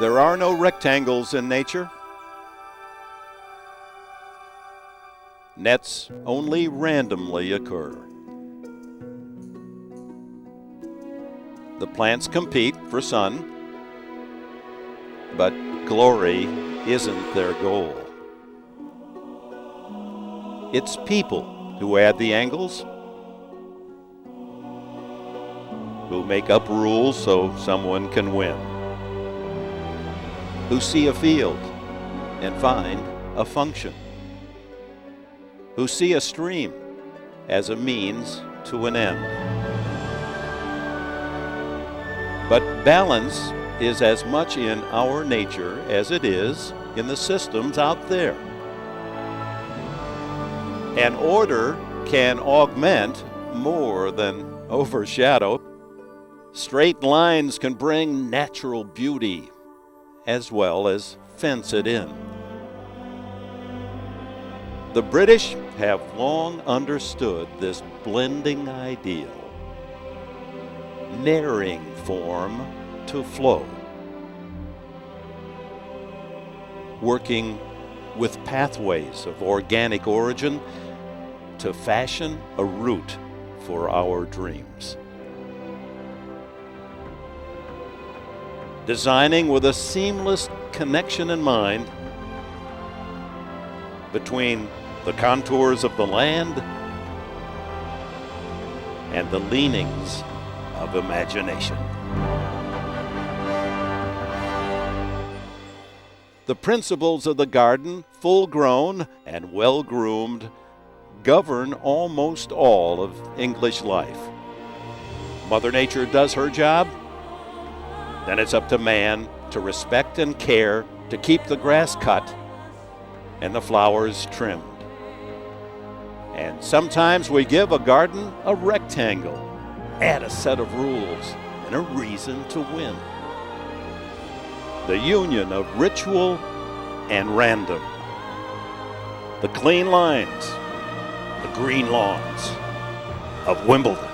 There are no rectangles in nature. Nets only randomly occur. The plants compete for sun, but glory isn't their goal. It's people who add the angles, who make up rules so someone can win, who see a field and find a function, who see a stream as a means to an end. But balance is as much in our nature as it is in the systems out there. And order can augment more than overshadow. Straight lines can bring natural beauty as well as fence it in. The British have long understood this blending ideal, narrowing form to flow, working with pathways of organic origin to fashion a route for our dreams. Designing with a seamless connection in mind between the contours of the land and the leanings of imagination. The principles of the garden, full-grown and well-groomed, govern almost all of English life. Mother Nature does her job, then it's up to man to respect and care, to keep the grass cut and the flowers trimmed. And sometimes we give a garden a rectangle, add a set of rules, and a reason to win. The union of ritual and random. The clean lines, the green lawns of Wimbledon.